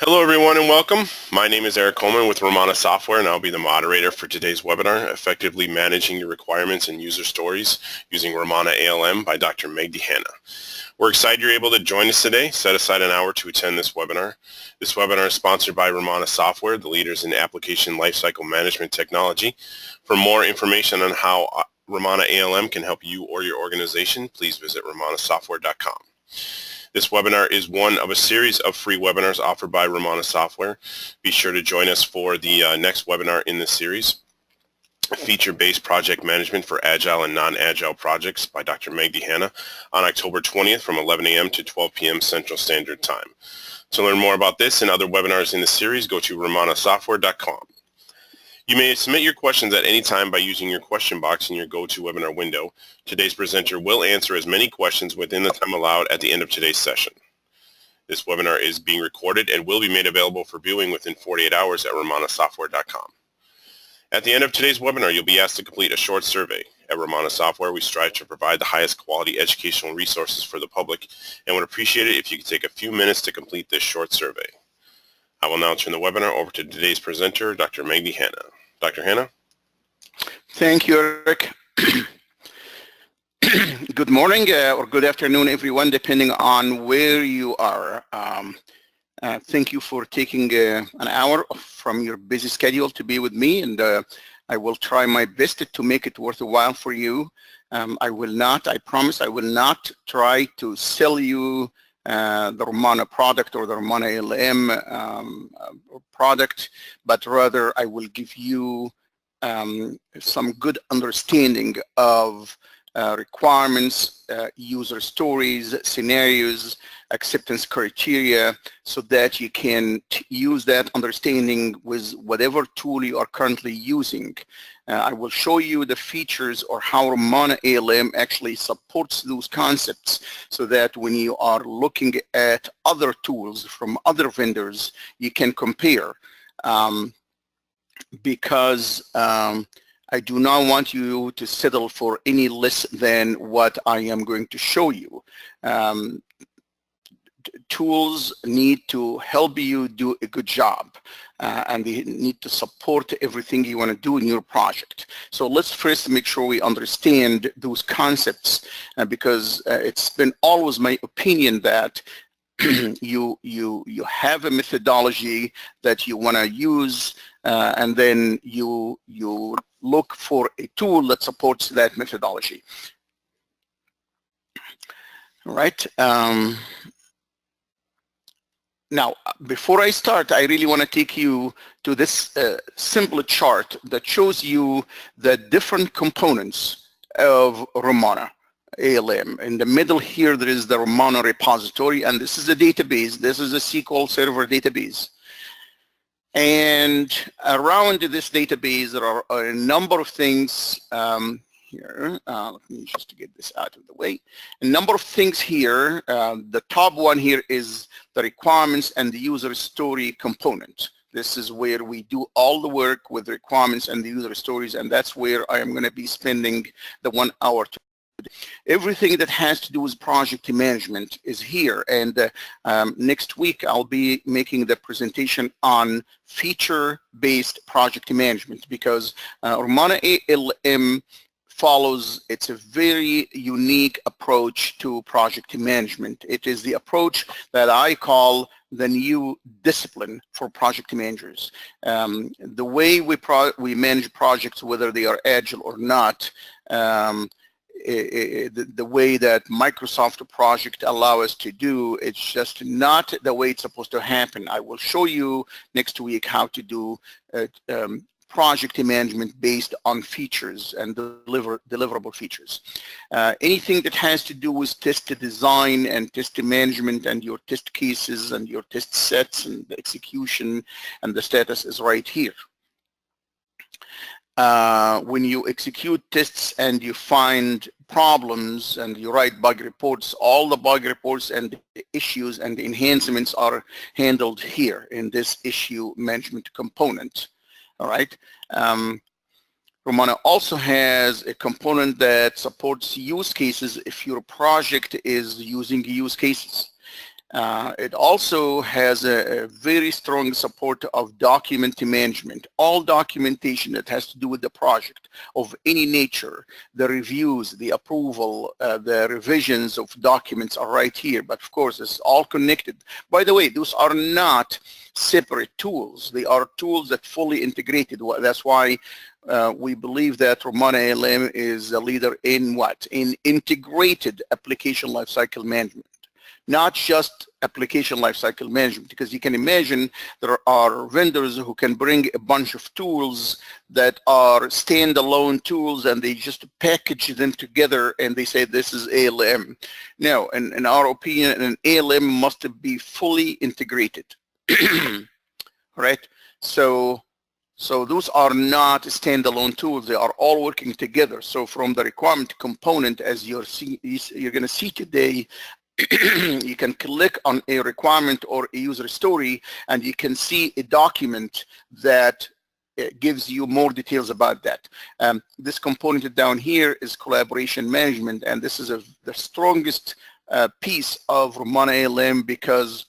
Hello everyone and welcome. My name is Eric Coleman with Rommana Software and I'll be the moderator for today's webinar, Effectively Managing Your Requirements and User Stories using Rommana ALM by Dr. Meg Dehanna. We're excited you're able to join us today. Set aside an hour to attend this webinar. This webinar is sponsored by Rommana Software, the leaders in application lifecycle management technology. For more information on how Rommana ALM can help you or your organization, please visit rommanasoftware.com. This webinar is one of a series of free webinars offered by Rommana Software. Be sure to join us for the next webinar in this series, Feature-Based Project Management for Agile and Non-Agile Projects by Dr. Meg Dehanna on October 20th from 11 a.m. to 12 p.m. Central Standard Time. To learn more about this and other webinars in the series, go to rommanasoftware.com. You may submit your questions at any time by using your question box in your GoToWebinar window. Today's presenter will answer as many questions within the time allowed at the end of today's session. This webinar is being recorded and will be made available for viewing within 48 hours at rommanasoftware.com. At the end of today's webinar, you'll be asked to complete a short survey. At Rommana Software, we strive to provide the highest quality educational resources for the public and would appreciate it if you could take a few minutes to complete this short survey. I will now turn the webinar over to today's presenter, Dr. Meg Dehanna. Dr. Hanna? Thank you, Eric. Good morning or good afternoon, everyone, depending on where you are. Thank you for taking an hour from your busy schedule to be with me, and I will try my best to make it worthwhile for you. I promise I will not try to sell you the Rommana product or the Rommana ALM product, but rather I will give you some good understanding of requirements, user stories, scenarios, acceptance criteria, so that you can use that understanding with whatever tool you are currently using. I will show you the features or how Rommana ALM actually supports those concepts, so that when you are looking at other tools from other vendors, you can compare. Because I do not want you to settle for any less than what I am going to show you. Tools need to help you do a good job, and they need to support everything you want to do in your project. So let's first make sure we understand those concepts, because it's been always my opinion that you have a methodology that you want to use, and then you look for a tool that supports that methodology. All right. Now, before I start, I really want to take you to this simple chart that shows you the different components of Rommana ALM. In the middle here, there is the Rommana repository, and this is a database. This is a SQL Server database. And around this database, there are a number of things here. Let me just get this out of the way. A number of things here. The top one here is the requirements and the user story component. This is where we do all the work with the requirements and the user stories, and that's where I am going to be spending the 1 hour today. Everything that has to do with project management is here, and next week I'll be making the presentation on feature-based project management, because Rommana ALM follows, it's a very unique approach to project management. It is the approach that I call the new discipline for project managers. The way we manage projects, whether they are agile or not, the way that Microsoft project allow us to do, it's just not the way it's supposed to happen. I will show you next week how to do project management based on features and deliverable features. Anything that has to do with test design and test management and your test cases and your test sets and the execution and the status is right here. When you execute tests and you find problems and you write bug reports, all the bug reports and the issues and the enhancements are handled here in this issue management component. All right. Rommana also has a component that supports use cases if your project is using use cases. It also has a very strong support of document management. All documentation that has to do with the project of any nature, the reviews, the approval, the revisions of documents are right here. But of course, it's all connected. By the way, those are not separate tools. They are tools that fully integrated. That's why we believe that Rommana ALM is a leader in what? In integrated application lifecycle management. Not just application lifecycle management, because you can imagine there are vendors who can bring a bunch of tools that are standalone tools and they just package them together and they say this is ALM. No, in our opinion, an ALM must be fully integrated, right? So those are not standalone tools. They are all working together. So from the requirement component, as you're going to see today, you can click on a requirement or a user story and you can see a document that gives you more details about that. This component down here is collaboration management, and this is the strongest piece of Rommana ALM, because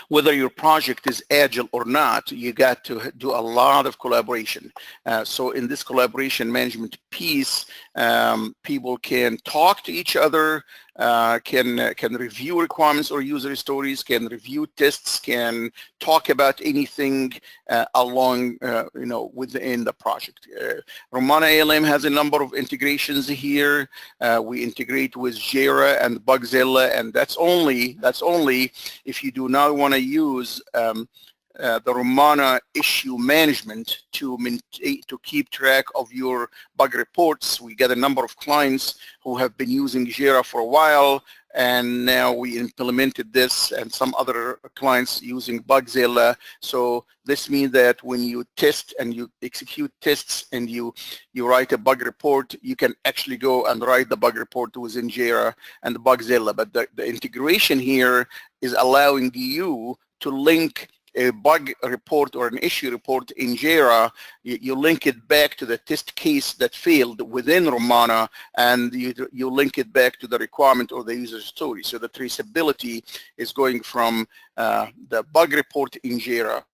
whether your project is agile or not, you got to do a lot of collaboration. So in this collaboration management piece, people can talk to each other, can review requirements or user stories, can review tests, can talk about anything along, within the project. Rommana ALM has a number of integrations here. We integrate with Jira and Bugzilla, and that's only if you do not want to use the Rommana issue management to keep track of your bug reports. We get a number of clients who have been using Jira for a while, and now we implemented this, and some other clients using Bugzilla. So this means that when you test and you execute tests and you write a bug report, you can actually go and write the bug report within Jira and Bugzilla. But the integration here is allowing you to link a bug report or an issue report in Jira. You link it back to the test case that failed within Rommana, and you link it back to the requirement or the user story. So the traceability is going from the bug report in Jira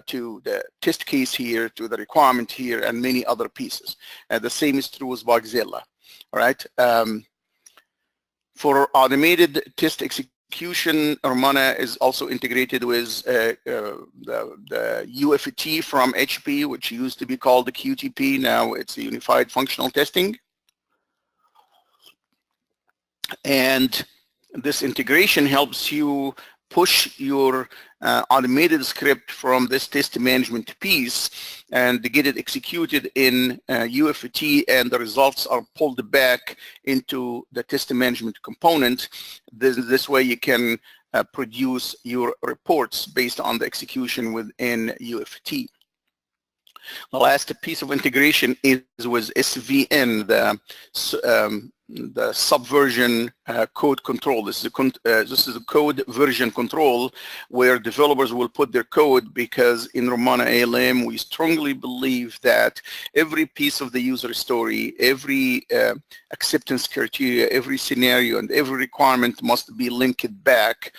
to the test case here, to the requirement here, and many other pieces. The same is true with Bugzilla. All right. For automated test execution, Rommana is also integrated with the UFT from HP, which used to be called the QTP. Now it's a unified functional testing. And this integration helps you push your automated script from this test management piece and to get it executed in UFT, and the results are pulled back into the test management component. This way you can produce your reports based on the execution within UFT. The last piece of integration is with SVN, the subversion code control. This is a code version control where developers will put their code, because in Rommana ALM we strongly believe that every piece of the user story, every acceptance criteria, every scenario, and every requirement must be linked back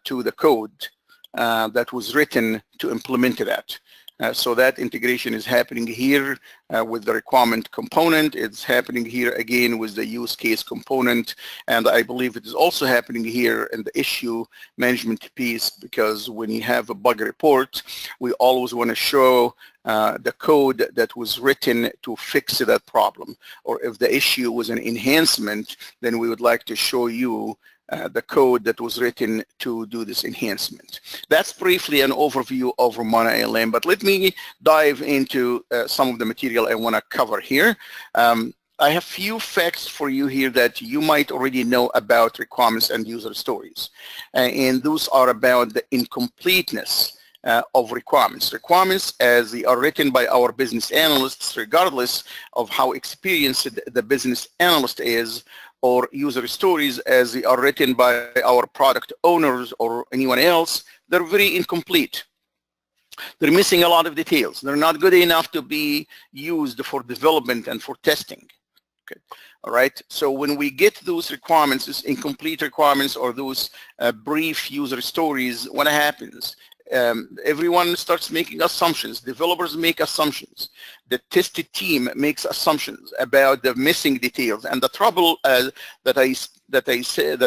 to the code that was written to implement that. So that integration is happening here with the requirement component. It's happening here again with the use case component, and I believe it is also happening here in the issue management piece, because when you have a bug report, we always want to show the code that was written to fix that problem. Or if the issue was an enhancement, then we would like to show you the code that was written to do this enhancement. That's briefly an overview of Rommana ALM, but let me dive into some of the material I want to cover here. I have few facts for you here that you might already know about requirements and user stories, and those are about the incompleteness of requirements. Requirements, as they are written by our business analysts, regardless of how experienced the business analyst is, or user stories as they are written by our product owners or anyone else, they're very incomplete. They're missing a lot of details. They're not good enough to be used for development and for testing. Good. All right. So when we get those requirements, those incomplete requirements or those brief user stories, what happens? Everyone starts making assumptions. Developers make assumptions. The tested team makes assumptions about the missing details. And the trouble that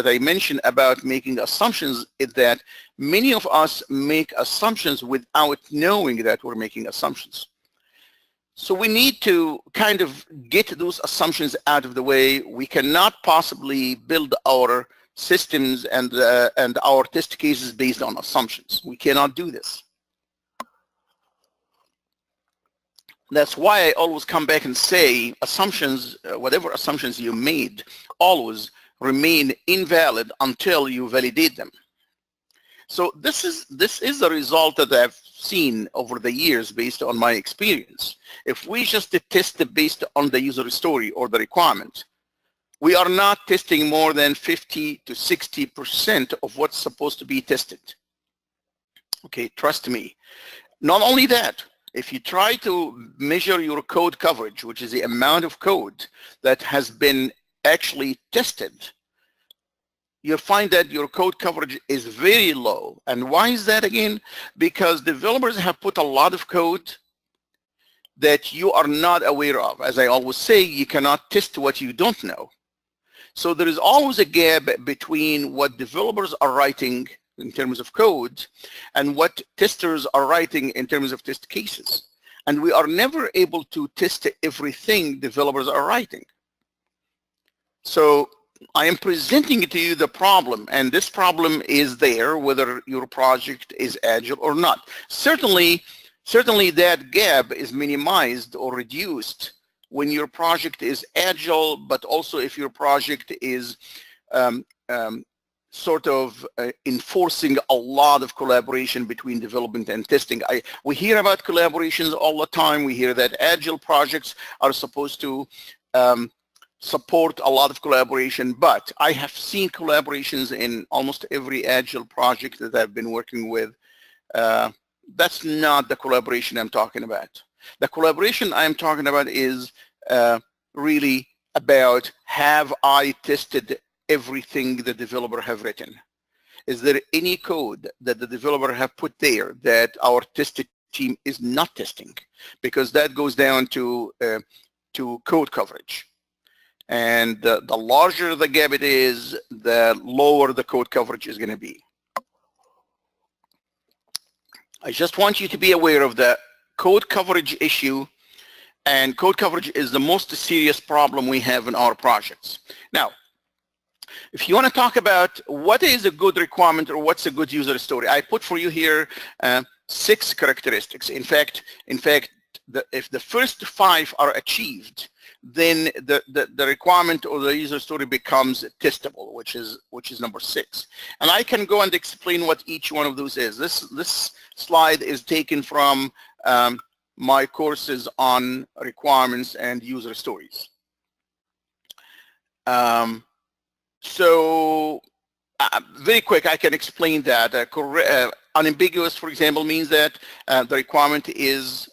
I mentioned about making assumptions is that many of us make assumptions without knowing that we're making assumptions. So we need to kind of get those assumptions out of the way. We cannot possibly build our systems and our test cases based on assumptions. We cannot do this. That's why I always come back and say assumptions, whatever assumptions you made, always remain invalid until you validate them. So this is the result that I've seen over the years based on my experience. If we just test it based on the user story or the requirement, we are not testing more than 50 to 60% of what's supposed to be tested. Okay, trust me. Not only that, if you try to measure your code coverage, which is the amount of code that has been actually tested, you'll find that your code coverage is very low. And why is that again? Because developers have put a lot of code that you are not aware of. As I always say, you cannot test what you don't know. So there is always a gap between what developers are writing in terms of code and what testers are writing in terms of test cases. And we are never able to test everything developers are writing. So I am presenting to you the problem, and this problem is there whether your project is agile or not. Certainly that gap is minimized or reduced when your project is agile, but also if your project is sort of enforcing a lot of collaboration between development and testing. We hear about collaborations all the time. We hear that agile projects are supposed to support a lot of collaboration, but I have seen collaborations in almost every agile project that I've been working with. That's not the collaboration I'm talking about. The collaboration I'm talking about is really about, have I tested everything the developer have written? Is there any code that the developer have put there that our tested team is not testing? Because that goes down to code coverage. And the larger the gap it is, the lower the code coverage is going to be. I just want you to be aware of the code coverage issue, and code coverage is the most serious problem we have in our projects. Now, if you want to talk about what is a good requirement or what's a good user story, I put for you here 6 characteristics. In fact, if the first 5 are achieved, then the requirement or the user story becomes testable, which is number 6. And I can go and explain what each one of those is. This slide is taken from my courses on requirements and user stories. So very quick, I can explain that. Unambiguous, for example, means that the requirement is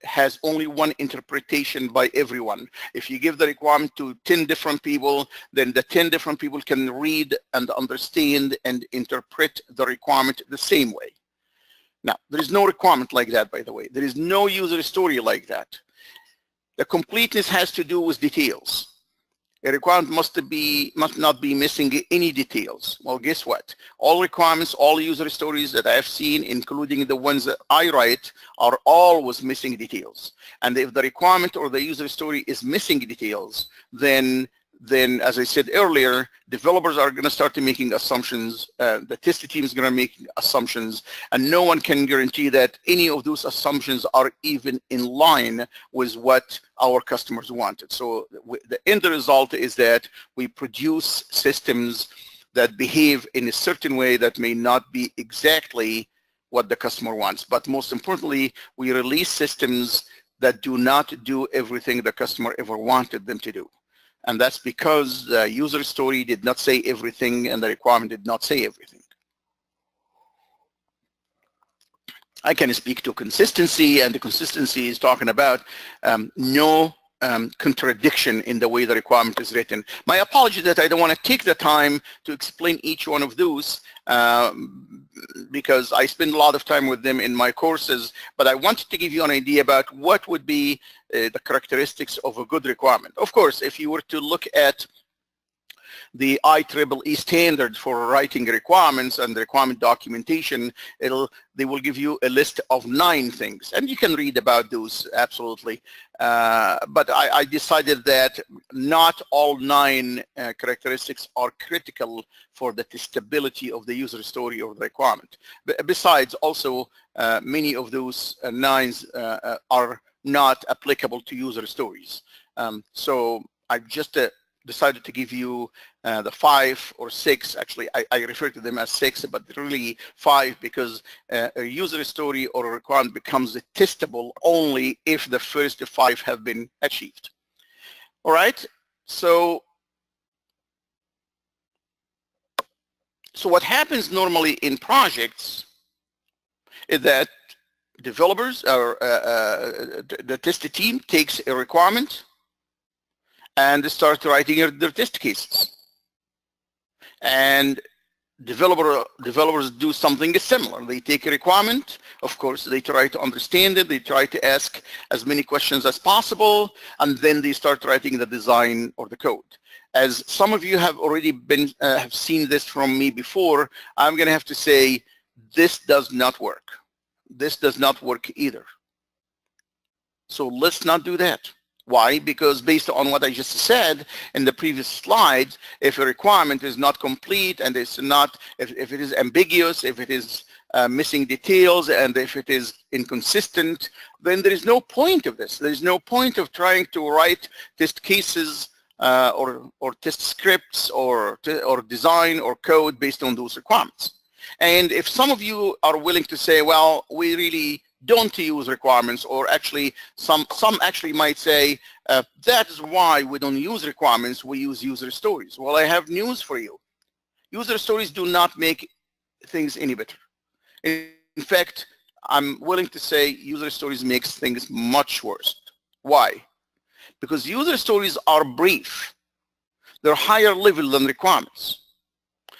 has only one interpretation by everyone. If you give the requirement to 10 different people, then the 10 different people can read and understand and interpret the requirement the same way. Now, there is no requirement like that, by the way. There is no user story like that. The completeness has to do with details. A requirement must not be missing any details. Well, guess what? All requirements, all user stories that I have seen, including the ones that I write, are always missing details. And if the requirement or the user story is missing details, then as I said earlier, developers are going to start making assumptions, the test team is going to make assumptions, and no one can guarantee that any of those assumptions are even in line with what our customers wanted. So the end result is that we produce systems that behave in a certain way that may not be exactly what the customer wants. But most importantly, we release systems that do not do everything the customer ever wanted them to do. And that's because the user story did not say everything and the requirement did not say everything. I can speak to consistency, and the consistency is talking about no contradiction in the way the requirement is written. My apology that I don't want to take the time to explain each one of those because I spend a lot of time with them in my courses, but I wanted to give you an idea about what would be the characteristics of a good requirement. Of course, if you were to look at the IEEE standard for writing requirements and requirement documentation, they will give you a list of 9 things, and you can read about those absolutely. But I decided that not all 9 characteristics are critical for the testability of the user story or the requirement. Besides, also many of those 9s are not applicable to user stories. So I just decided to give you the 5 or 6, actually I refer to them as 6, but really 5, because a user story or a requirement becomes testable only if the first 5 have been achieved. All right, so what happens normally in projects is that developers or the test team takes a requirement and they start writing their test cases. And developers do something similar. They take a requirement, of course, they try to understand it, they try to ask as many questions as possible, and then they start writing the design or the code. As some of you have already have seen this from me before, I'm going to have to say this does not work. This does not work either. So let's not do that. Why? Because based on what I just said in the previous slides, if a requirement is not complete and it's not, if it is ambiguous, if it is missing details, and if it is inconsistent, then there is no point of this. There is no point of trying to write test cases or test scripts or design or code based on those requirements. And if some of you are willing to say, well, we really don't use requirements, or actually some actually might say that is why we don't use requirements, we use user stories. Well, I have news for you. User stories do not make things any better. In fact, I'm willing to say user stories makes things much worse. Why? Because user stories are brief. They're higher level than requirements.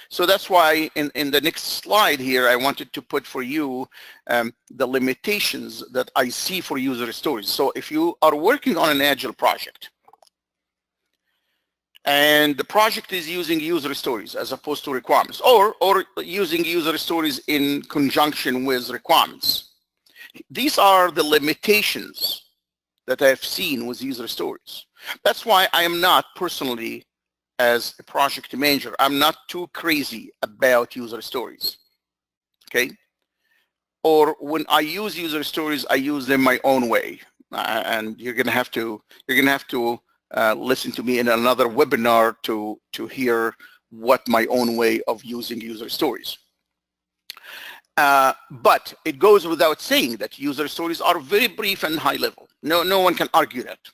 So that's why in the next slide here, I wanted to put for you the limitations that I see for user stories. So if you are working on an agile project and the project is using user stories as opposed to requirements, or using user stories in conjunction with requirements, these are the limitations that I've seen with user stories. That's why I am not personally, as a project manager, I'm not too crazy about user stories, okay? Or when I use user stories, I use them my own way, and you're gonna have to listen to me in another webinar to hear what my own way of using user stories. But it goes without saying that user stories are very brief and high level. No one can argue that.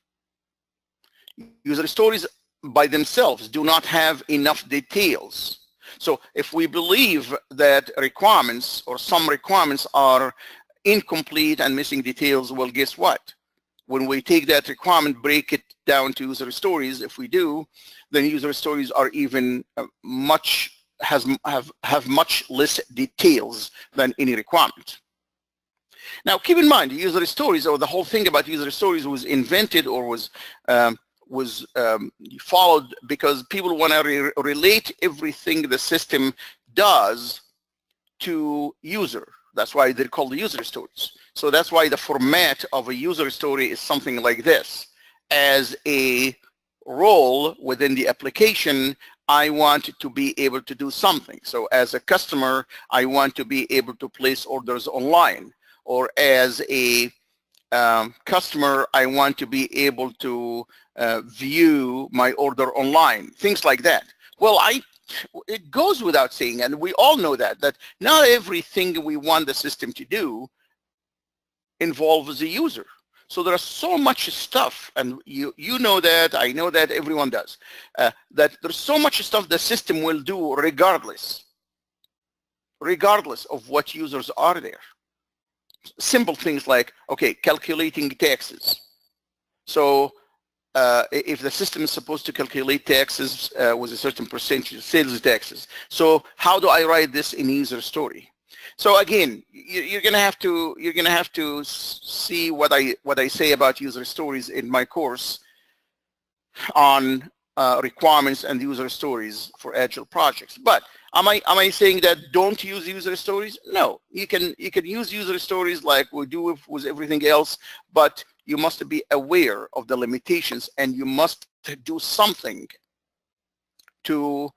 User stories by themselves do not have enough details. So if we believe that requirements or some requirements are incomplete and missing details, well, guess what? When we take that requirement, break it down to user stories, if we do, then user stories are even have much less details than any requirement. Now, keep in mind, user stories, or the whole thing about user stories, was invented or was followed because people want to relate everything the system does to user. That's why they're called user stories. So that's why the format of a user story is something like this. As a role within the application, I want to be able to do something. So as a customer, I want to be able to place orders online. Or as a customer, I want to be able to view my order online, things like that. Well, it goes without saying, and we all know that not everything we want the system to do involves the user. So there is so much stuff, and you know that, I know that, everyone does, that there's so much stuff the system will do regardless of what users are there. Simple things like, okay, calculating taxes. So if the system is supposed to calculate taxes with a certain percentage of sales taxes. So how do I write this in user story? So again, you're gonna have to see what I say about user stories in my course on requirements and user stories for agile projects. But am I saying that don't use user stories? No, you can use user stories like we do with everything else, but you must be aware of the limitations and you must do something to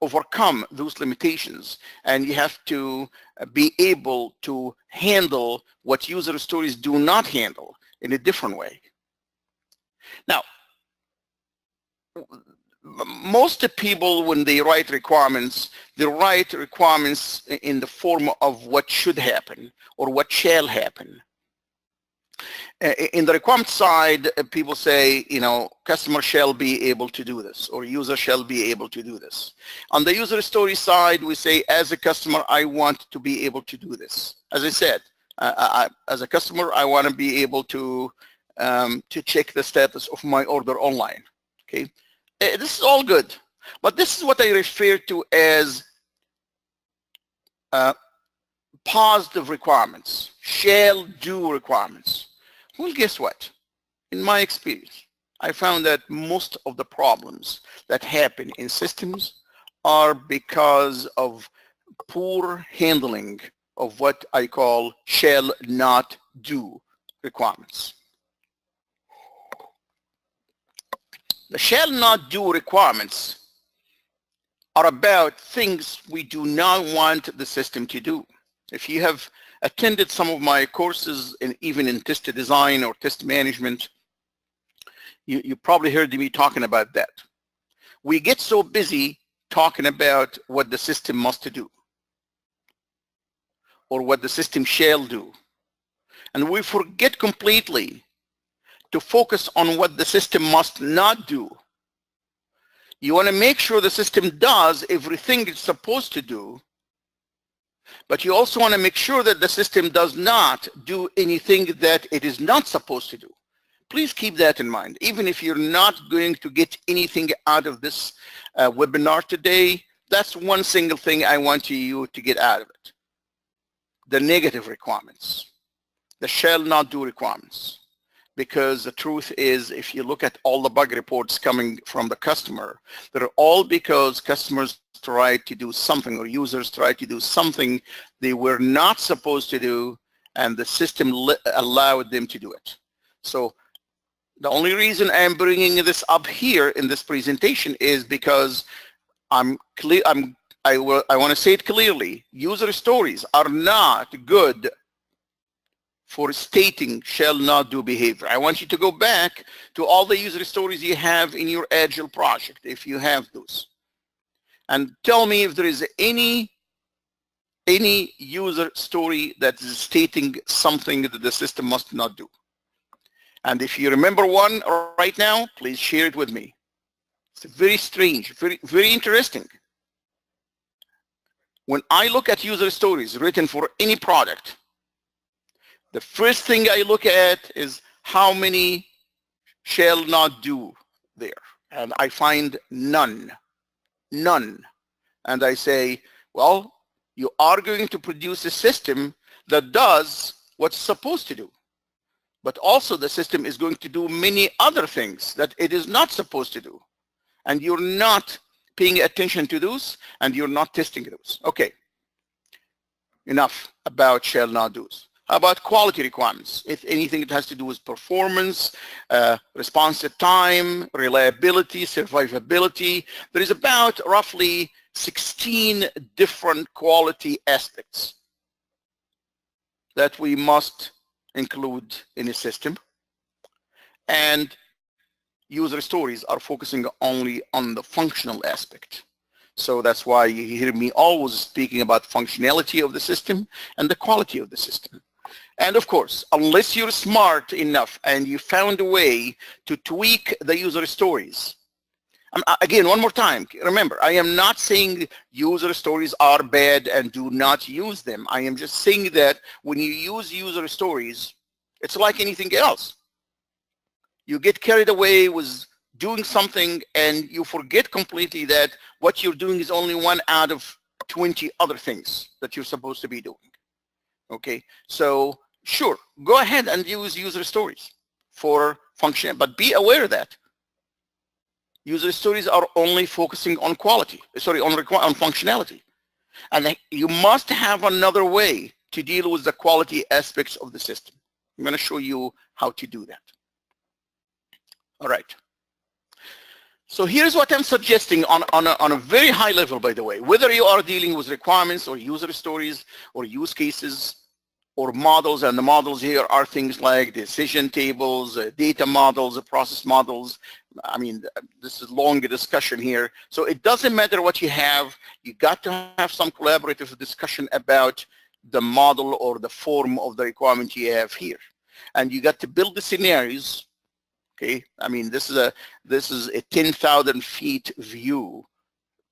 overcome those limitations, and you have to be able to handle what user stories do not handle in a different way. Now, most people, when they write requirements, they write requirements in the form of what should happen or what shall happen. In the requirement side, people say, customer shall be able to do this, or user shall be able to do this. On the user story side, we say, as a customer, I want to be able to do this. As I said, as a customer, I want to be able to check the status of my order online. Okay, this is all good, but this is what I refer to as positive requirements, shall do requirements. Well, guess what? In my experience, I found that most of the problems that happen in systems are because of poor handling of what I call shall not do requirements. The shall not do requirements are about things we do not want the system to do. If you have attended some of my courses, even in test design or test management, you probably heard me talking about that. We get so busy talking about what the system must do or what the system shall do, and we forget completely to focus on what the system must not do. You want to make sure the system does everything it's supposed to do, but you also want to make sure that the system does not do anything that it is not supposed to do. Please keep that in mind. Even if you're not going to get anything out of this webinar today, that's one single thing I want you to get out of it. The negative requirements, the shall not do requirements. Because the truth is, if you look at all the bug reports coming from the customer, they're all because customers tried to do something, or users tried to do something they were not supposed to do, and the system allowed them to do it. So the only reason I'm bringing this up here in this presentation is because I want to say it clearly. User stories are not good for stating shall not do behavior. I want you to go back to all the user stories you have in your Agile project, if you have those, and tell me if there is any user story that is stating something that the system must not do. And if you remember one right now, please share it with me. It's very strange, very interesting. When I look at user stories written for any product, the first thing I look at is how many shall not do there. And I find none. And I say, well, you are going to produce a system that does what's supposed to do. But also the system is going to do many other things that it is not supposed to do. And you're not paying attention to those, and you're not testing those. Okay, enough about shall not do's. How about quality requirements? If anything that has to do with performance, response time, reliability, survivability, there is about roughly 16 different quality aspects that we must include in a system. And user stories are focusing only on the functional aspect. So that's why you hear me always speaking about functionality of the system and the quality of the system. And of course, unless you're smart enough and you found a way to tweak the user stories. Again, one more time, remember, I am not saying user stories are bad and do not use them. I am just saying that when you use user stories, it's like anything else. You get carried away with doing something and you forget completely that what you're doing is only one out of 20 other things that you're supposed to be doing. Okay, so sure, go ahead and use user stories for function, but be aware that user stories are only focusing on quality, sorry, on functionality. And you must have another way to deal with the quality aspects of the system. I'm going to show you how to do that. All right. So here's what I'm suggesting on a very high level, by the way, whether you are dealing with requirements or user stories or use cases or models, and the models here are things like decision tables, data models, process models. I mean, this is long discussion here. So it doesn't matter what you have. You got to have some collaborative discussion about the model or the form of the requirement you have here. And you got to build the scenarios. Okay, I mean, this is a 10,000 feet view,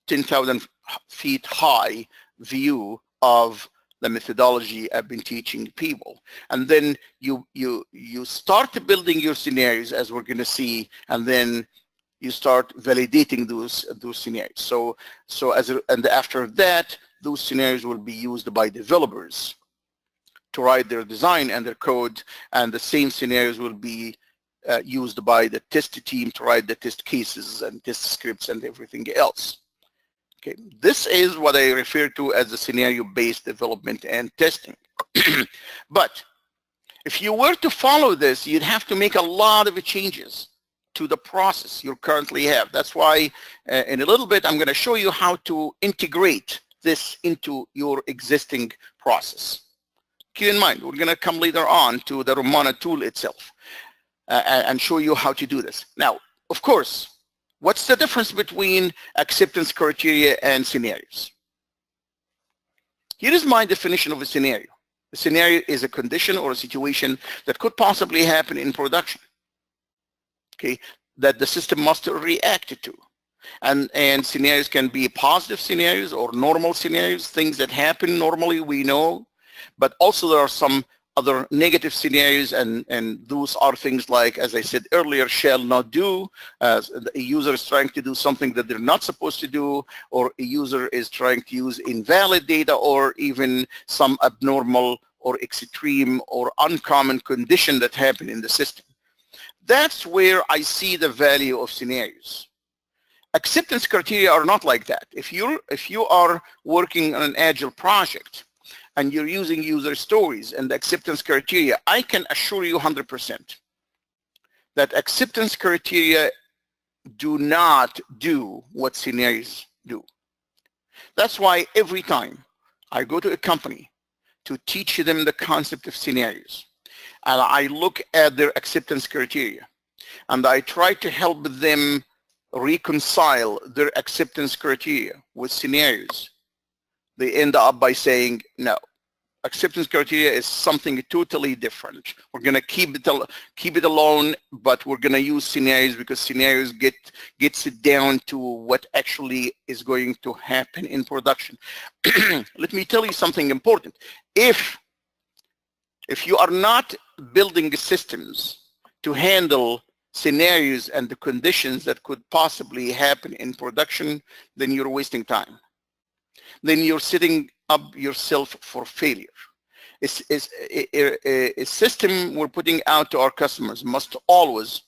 10,000 feet high view of the methodology I've been teaching people. And then you start building your scenarios, as we're going to see, and then you start validating those scenarios. And after that, those scenarios will be used by developers to write their design and their code, and the same scenarios will be used by the test team to write the test cases and test scripts and everything else. Okay, this is what I refer to as the scenario-based development and testing. But if you were to follow this, you'd have to make a lot of changes to the process you currently have. That's why in a little bit, I'm going to show you how to integrate this into your existing process. Keep in mind, we're going to come later on to the Rommana tool itself and show you how to do this. Now, of course, what's the difference between acceptance criteria and scenarios? Here is my definition of a scenario. A scenario is a condition or a situation that could possibly happen in production, okay, that the system must react to. And scenarios can be positive scenarios or normal scenarios, things that happen normally, we know, but also there are some other negative scenarios, and those are things like, as I said earlier, shall not do. A user is trying to do something that they're not supposed to do, or a user is trying to use invalid data, or even some abnormal or extreme or uncommon condition that happen in the system. That's where I see the value of scenarios. Acceptance criteria are not like that. If you are working on an agile project and you're using user stories and acceptance criteria, I can assure you 100% that acceptance criteria do not do what scenarios do. That's why every time I go to a company to teach them the concept of scenarios, and I look at their acceptance criteria, and I try to help them reconcile their acceptance criteria with scenarios, they end up by saying, no, acceptance criteria is something totally different. We're going to keep it alone, but we're going to use scenarios because scenarios gets it down to what actually is going to happen in production. Let me tell you something important. If you are not building systems to handle scenarios and the conditions that could possibly happen in production, then you're wasting time. Then you're setting up yourself for failure. A system we're putting out to our customers must always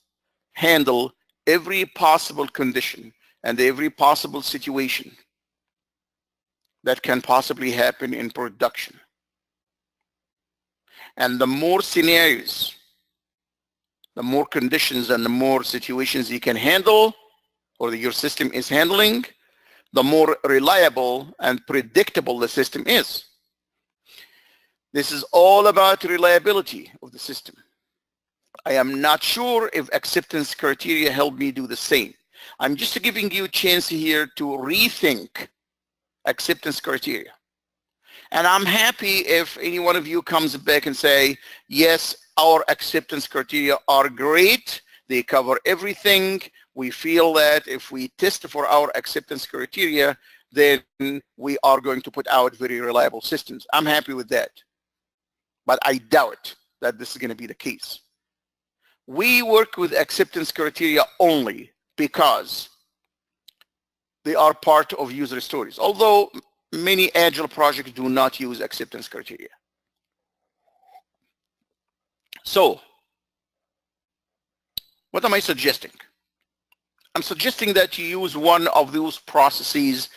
handle every possible condition and every possible situation that can possibly happen in production. And the more scenarios, the more conditions and the more situations you can handle, or that your system is handling, the more reliable and predictable the system is. This is all about reliability of the system. I am not sure if acceptance criteria help me do the same. I'm just giving you a chance here to rethink acceptance criteria. And I'm happy if any one of you comes back and say, yes, our acceptance criteria are great. They cover everything. We feel that if we test for our acceptance criteria, then we are going to put out very reliable systems. I'm happy with that. But I doubt that this is going to be the case. We work with acceptance criteria only because they are part of user stories, although many agile projects do not use acceptance criteria. So what am I suggesting? I'm suggesting that you use one of those processes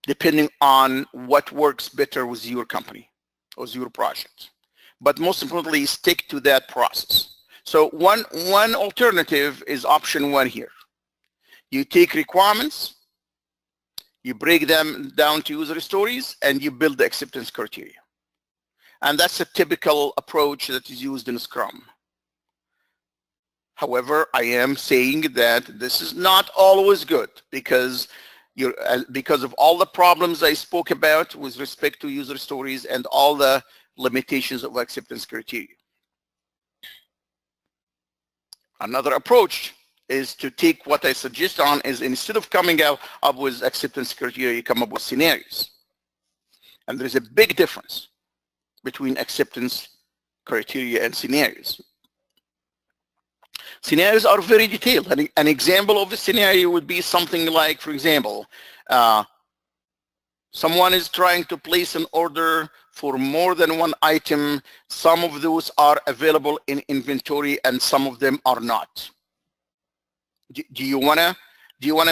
depending on what works better with your company or with your project. But most importantly, stick to that process. So one alternative is option 1 here. You take requirements, you break them down to user stories, and you build the acceptance criteria. And that's a typical approach that is used in Scrum. However, I am saying that this is not always good because of all the problems I spoke about with respect to user stories and all the limitations of acceptance criteria. Another approach is to take what I suggest on is instead of coming up with acceptance criteria, you come up with scenarios. And there's a big difference between acceptance criteria and scenarios. Scenarios are very detailed. An example of a scenario would be something like, for example, someone is trying to place an order for more than one item. Some of those are available in inventory and some of them are not. Do you wanna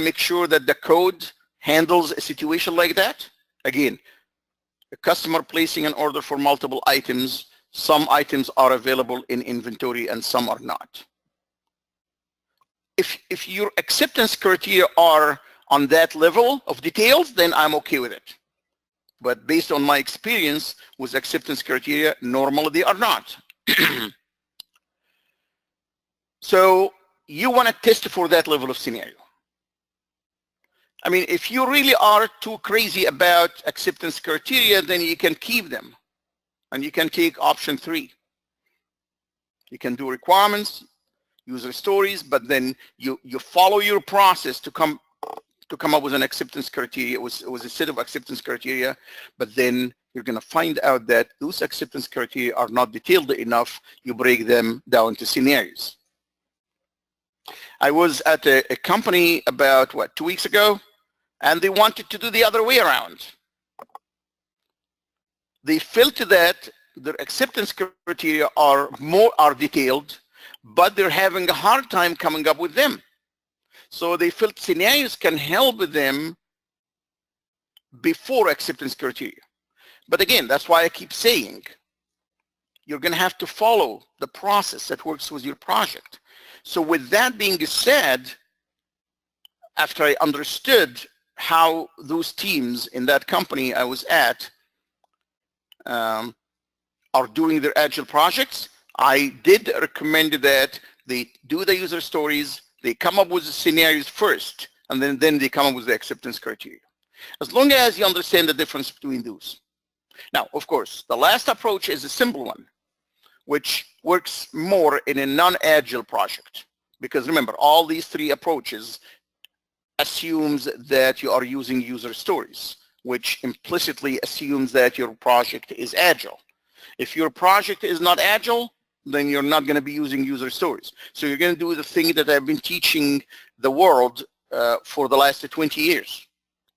make sure that the code handles a situation like that? Again, a customer placing an order for multiple items, some items are available in inventory and some are not. If your acceptance criteria are on that level of details, then I'm okay with it. But based on my experience with acceptance criteria, normally they are not. So you want to test for that level of scenario. I mean, if you really are too crazy about acceptance criteria, then you can keep them and you can take option 3. You can do requirements, user stories, but then you follow your process to come up with an acceptance criteria, with a set of acceptance criteria, but then you're going to find out that those acceptance criteria are not detailed enough. You break them down to scenarios. I was at a company about 2 weeks ago, and they wanted to do the other way around. They felt that their acceptance criteria are detailed, but they're having a hard time coming up with them. So they felt scenarios can help them before acceptance criteria. But again, that's why I keep saying you're going to have to follow the process that works with your project. So with that being said, after I understood how those teams in that company I was at are doing their agile projects, I did recommend that they do the user stories, they come up with the scenarios first, and then they come up with the acceptance criteria. As long as you understand the difference between those. Now, of course, the last approach is a simple one, which works more in a non-agile project. Because remember, all these 3 approaches assumes that you are using user stories, which implicitly assumes that your project is agile. If your project is not agile, then you're not going to be using user stories. So you're going to do the thing that I've been teaching the world for the last 20 years,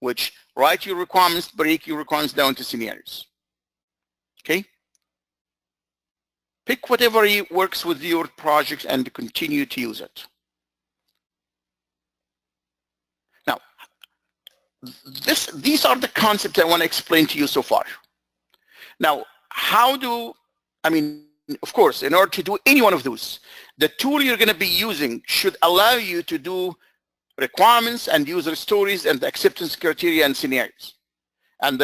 which write your requirements, break your requirements down to scenarios. Okay? Pick whatever works with your project and continue to use it. Now, these are the concepts I want to explain to you so far. Now, of course, in order to do any one of those, the tool you're going to be using should allow you to do requirements and user stories and acceptance criteria and scenarios. And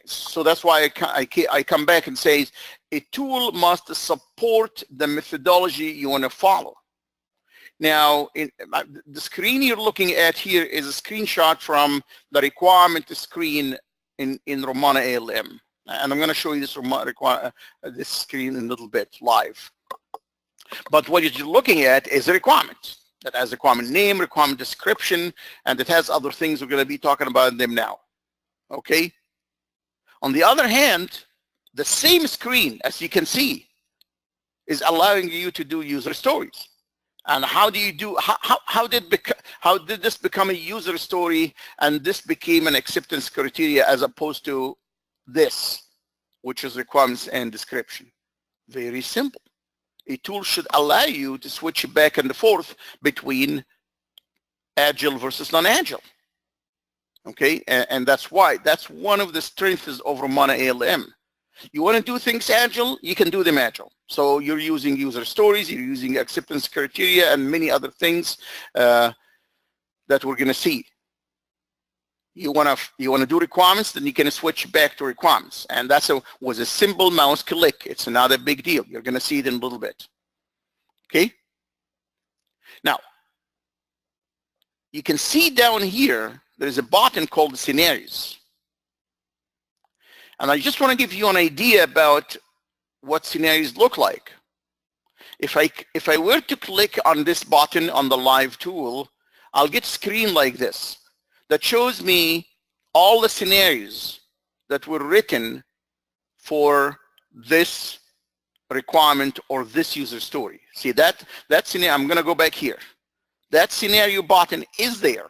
so that's why I come back and say a tool must support the methodology you want to follow. Now, the screen you're looking at here is a screenshot from the requirement screen in Rommana ALM. And I'm going to show you this screen in a little bit live. But what you're looking at is a requirement that has a requirement name, requirement description, and it has other things. We're going to be talking about them now. Okay? On the other hand, the same screen, as you can see, is allowing you to do user stories. And how do you do, how did this become a user story and this became an acceptance criteria as opposed to this, which is requirements and description? Very simple. A tool should allow you to switch back and forth between agile versus non-agile. Okay, and that's why, that's one of the strengths of Rommana ALM. You want to do things agile, you can do them agile. So you're using user stories, you're using acceptance criteria and many other things that we're going to see. You want to do requirements, then you can switch back to requirements. And that's was a simple mouse click. It's not a big deal. You're going to see it in a little bit. Okay. Now, you can see down here, there's a button called scenarios. And I just want to give you an idea about what scenarios look like. If I were to click on this button on the live tool, I'll get a screen like this that shows me all the scenarios that were written for this requirement or this user story. See that scenario, I'm going to go back here. That scenario button is there,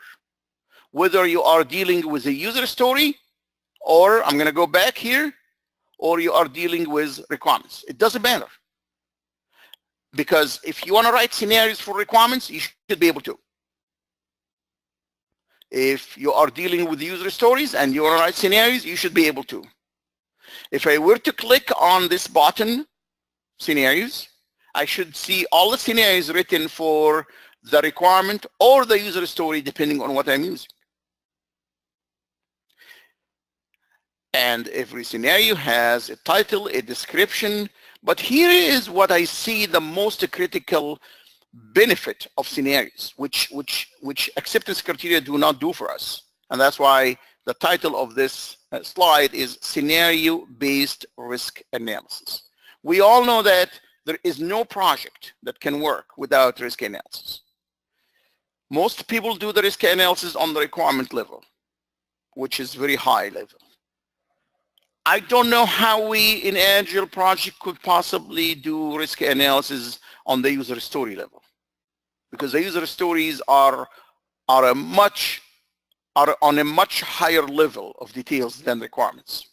whether you are dealing with a user story, or I'm going to go back here, or you are dealing with requirements. It doesn't matter. Because if you want to write scenarios for requirements, you should be able to. If you are dealing with user stories and you want to write scenarios, you should be able to. If I were to click on this button, scenarios, I should see all the scenarios written for the requirement or the user story, depending on what I'm using. And every scenario has a title, a description, but here is what I see the most critical benefit of scenarios, which acceptance criteria do not do for us. And that's why the title of this slide is Scenario-Based Risk Analysis. We all know that there is no project that can work without risk analysis. Most people do the risk analysis on the requirement level, which is very high level. I don't know how we in Agile project could possibly do risk analysis on the user story level, because the user stories are on a much higher level of details than requirements.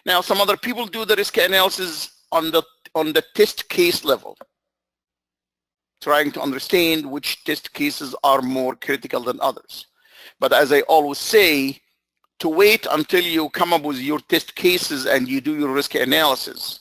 Now, some other people do the risk analysis on the test case level, trying to understand which test cases are more critical than others. But as I always say, to wait until you come up with your test cases and you do your risk analysis,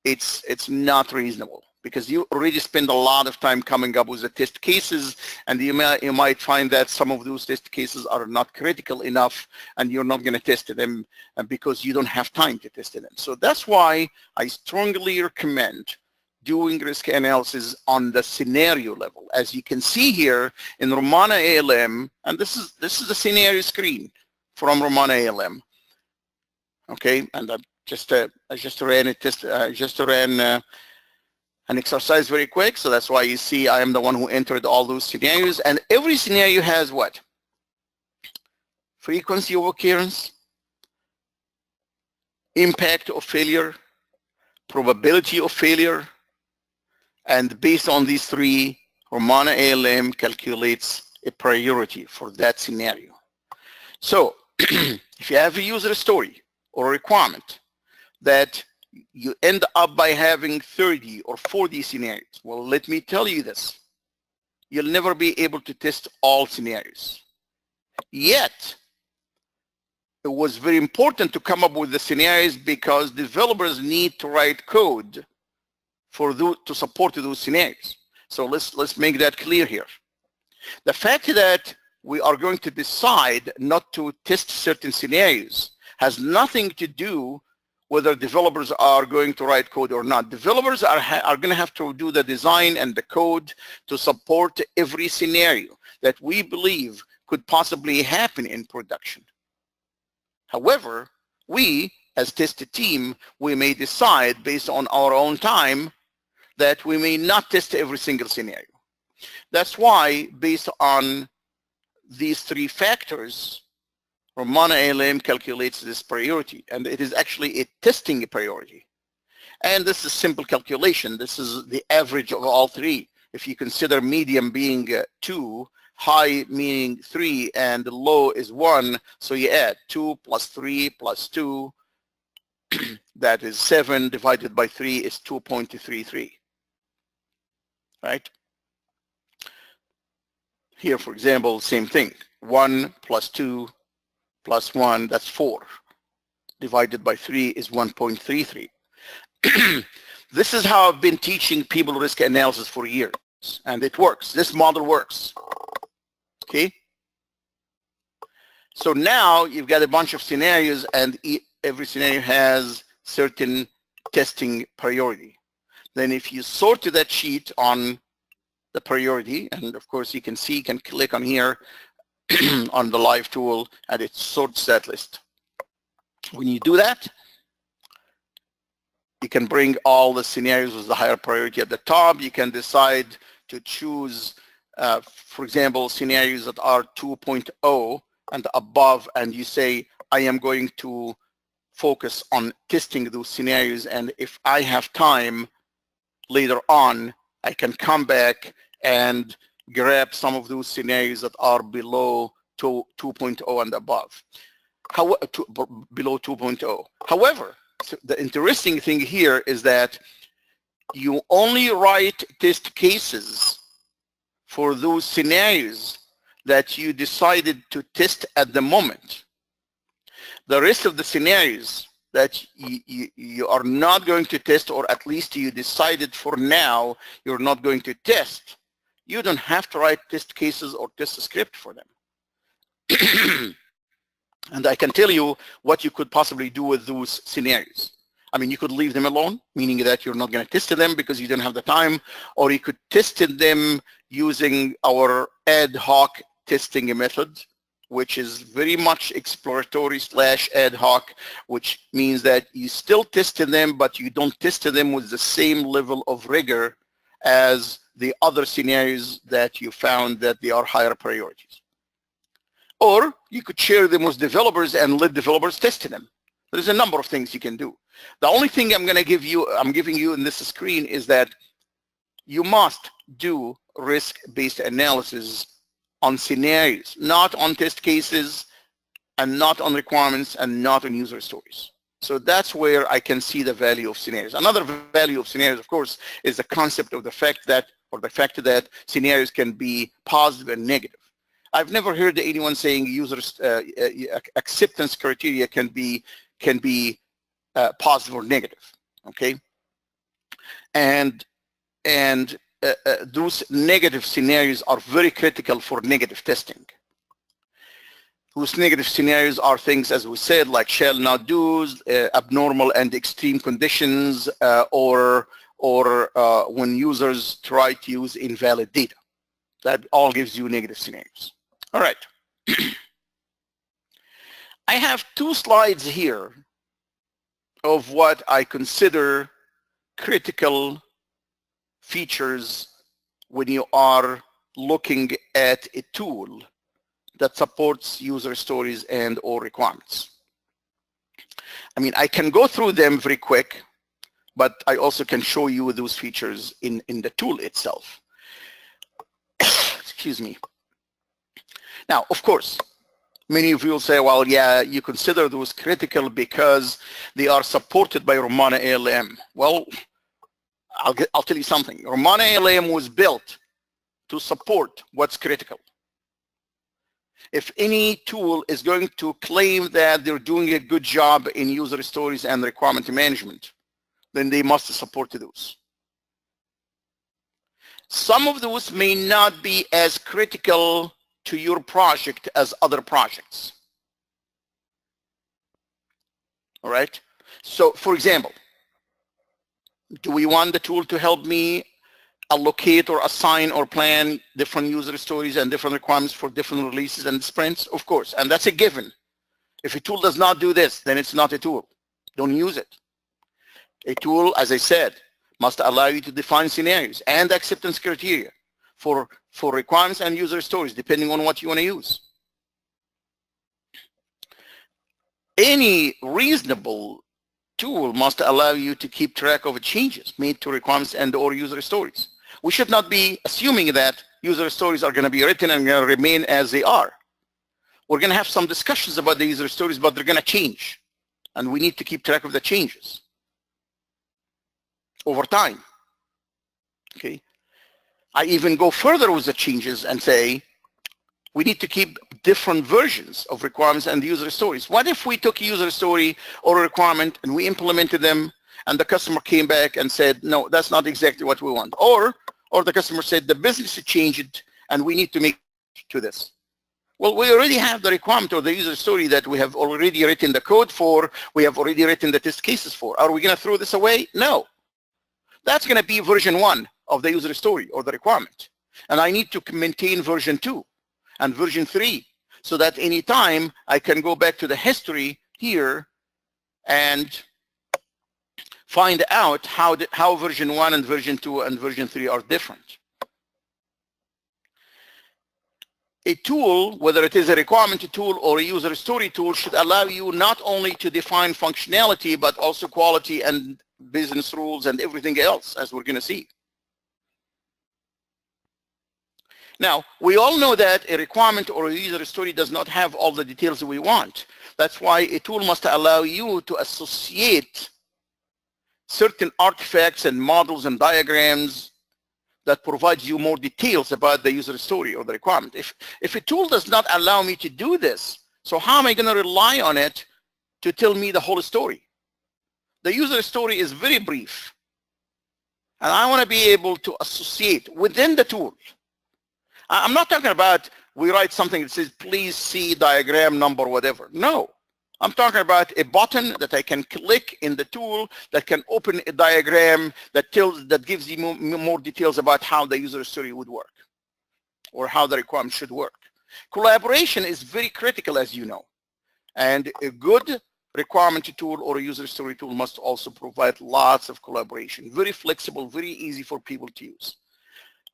it's not reasonable, because you already spend a lot of time coming up with the test cases, and you might find that some of those test cases are not critical enough and you're not going to test them because you don't have time to test them. So that's why I strongly recommend doing risk analysis on the scenario level. As you can see here in Rommana ALM, and this is the scenario screen from Rommana ALM. Okay, and I just ran an exercise very quick, so that's why you see I am the one who entered all those scenarios, and every scenario has what? Frequency of occurrence, impact of failure, probability of failure, and based on these three, Rommana ALM calculates a priority for that scenario. So if you have a user story or a requirement that you end up by having 30 or 40 scenarios, well, let me tell you this. You'll never be able to test all scenarios. Yet, it was very important to come up with the scenarios because developers need to write code to support those scenarios. So let's make that clear here. The fact that we are going to decide not to test certain scenarios has nothing to do whether developers are going to write code or not. Developers are going to have to do the design and the code to support every scenario that we believe could possibly happen in production. However, we as test team, we may decide based on our own time that we may not test every single scenario. That's why, based on these three factors, Rommana ALM calculates this priority, and it is actually a testing priority. And this is simple calculation. This is the average of all three. If you consider medium being 2, high meaning 3, and low is 1, so you add 2 plus 3 plus 2, that is 7 divided by 3 is 2.33, right? Here, for example, same thing. 1 plus 2 plus 1, that's 4. Divided by 3 is 1.33. This is how I've been teaching people risk analysis for years, and it works. This model works. Okay? So now you've got a bunch of scenarios, and every scenario has certain testing priority. Then if you sort to that sheet on the priority, and of course you can see, you can click on here on the live tool, and it sorts that list. When you do that, you can bring all the scenarios with the higher priority at the top. You can decide to choose, for example, scenarios that are 2.0 and above, and you say, I am going to focus on testing those scenarios, and if I have time later on, I can come back and grab some of those scenarios that are below 2.0 and above, below 2.0. However, so the interesting thing here is that you only write test cases for those scenarios that you decided to test at the moment. The rest of the scenarios that you are not going to test, or at least you decided for now you're not going to test, you don't have to write test cases or test script for them. And I can tell you what you could possibly do with those scenarios. I mean, you could leave them alone, meaning that you're not going to test them because you don't have the time, or you could test them using our ad hoc testing method, which is very much exploratory / ad hoc, which means that you still test them, but you don't test them with the same level of rigor as the other scenarios that you found that they are higher priorities. Or you could share them with developers and let developers test them. There's a number of things you can do. The only thing I'm giving you in this screen is that you must do risk-based analysis on scenarios, not on test cases, and not on requirements, and not on user stories. So that's where I can see the value of scenarios. Another value of scenarios, of course, is the concept of the fact that scenarios can be positive and negative. I've never heard anyone saying users acceptance criteria can be positive or negative. Okay, and those negative scenarios are very critical for negative testing. Those negative scenarios are things, as we said, like shall not do's, abnormal and extreme conditions, or when users try to use invalid data. That all gives you negative scenarios. All right. I have 2 slides here of what I consider critical features when you are looking at a tool that supports user stories and or requirements. I mean, I can go through them very quick, but I also can show you those features in the tool itself. Excuse me. Now, of course, many of you will say, well, yeah, you consider those critical because they are supported by Rommana ALM. Well, I'll tell you something. Rommana ALM was built to support what's critical. If any tool is going to claim that they're doing a good job in user stories and requirement management, then they must support those. Some of those may not be as critical to your project as other projects. All right? So, for example, do we want the tool to help me allocate or assign or plan different user stories and different requirements for different releases and sprints? Of course, and that's a given. If a tool does not do this, then it's not a tool. Don't use it. A tool, as I said, must allow you to define scenarios and acceptance criteria for requirements and user stories, depending on what you want to use. Any reasonable tool must allow you to keep track of changes made to requirements and or user stories. We should not be assuming that user stories are going to be written and going to remain as they are. We're going to have some discussions about the user stories, but they're going to change. And we need to keep track of the changes over time. Okay. I even go further with the changes and say, we need to keep different versions of requirements and user stories. What if we took a user story or a requirement and we implemented them and the customer came back and said, no, that's not exactly what we want. Or the customer said, the business changed it and we need to make to this. Well, we already have the requirement or the user story that we have already written the code for, we have already written the test cases for. Are we going to throw this away? No. That's going to be version 1 of the user story or the requirement. And I need to maintain version 2 and version 3 so that anytime I can go back to the history here and find out how version 1 and version 2 and version 3 are different. A tool, whether it is a requirement tool or a user story tool, should allow you not only to define functionality, but also quality and business rules and everything else, as we're going to see. Now, we all know that a requirement or a user story does not have all the details we want. That's why a tool must allow you to associate certain artifacts and models and diagrams that provides you more details about the user story or the requirement. If a tool does not allow me to do this, so how am I going to rely on it to tell me the whole story? The user story is very brief. And I want to be able to associate within the tool. I'm not talking about we write something that says, please see diagram number, whatever. No. I'm talking about a button that I can click in the tool that can open a diagram that gives you more details about how the user story would work or how the requirement should work. Collaboration is very critical, as you know. And a good requirement tool or a user story tool must also provide lots of collaboration. Very flexible, very easy for people to use.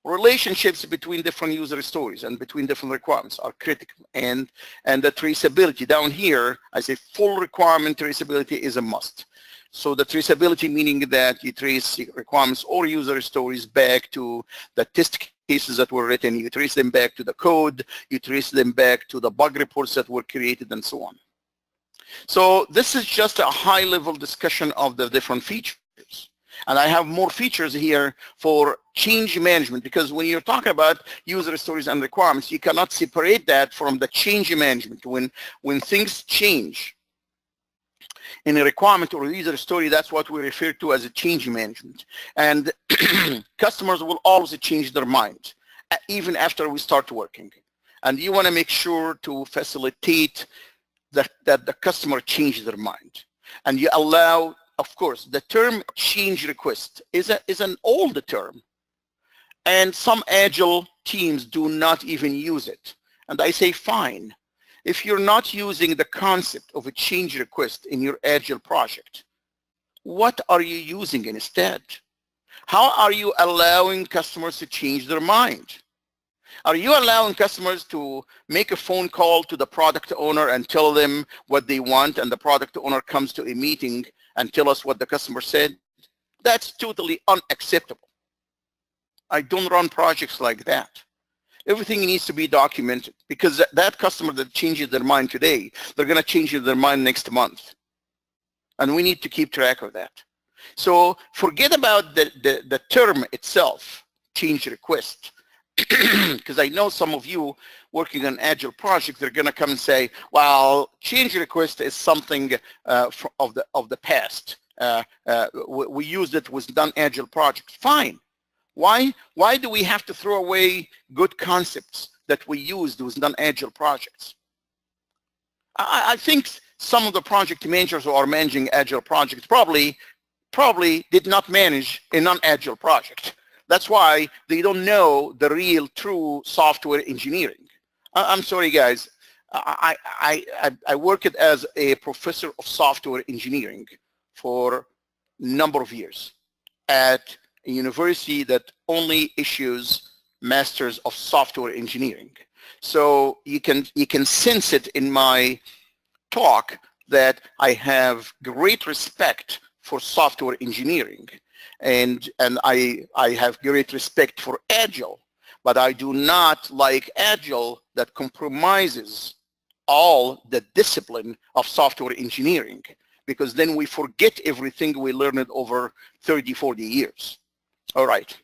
Relationships between different user stories and between different requirements are critical, and the traceability down here, I say full requirement traceability is a must. So the traceability meaning that you trace requirements or user stories back to the test cases that were written, you trace them back to the code, you trace them back to the bug reports that were created, and so on. So this is just a high-level discussion of the different features. And I have more features here for change management, because when you're talking about user stories and requirements, you cannot separate that from the change management. When things change in a requirement or a user story, that's what we refer to as a change management. And customers will always change their mind, even after we start working. And you want to make sure to facilitate that the customer changes their mind. And you allow, of course, the term change request is an old term, and some agile teams do not even use it. And I say, fine. If you're not using the concept of a change request in your agile project, what are you using instead? How are you allowing customers to change their mind? Are you allowing customers to make a phone call to the product owner and tell them what they want, and the product owner comes to a meeting and tell us what the customer said? That's totally unacceptable. I don't run projects like that. Everything needs to be documented, because that customer that changes their mind today, they're going to change their mind next month. And we need to keep track of that. So forget about the term itself, change request. Because I know some of you working on agile projects, they're going to come and say, well, change request is something of the past. We used it with non-agile projects. Fine. Why do we have to throw away good concepts that we used with non-agile projects? I think some of the project managers who are managing agile projects probably did not manage a non-agile project. That's why they don't know the real true software engineering. I'm sorry, guys. I worked as a professor of software engineering for a number of years at a university that only issues masters of software engineering. So you can sense it in my talk that I have great respect for software engineering, and I have great respect for agile, but I do not like agile that compromises all the discipline of software engineering, because then we forget everything we learned over 30, 40 years. All right.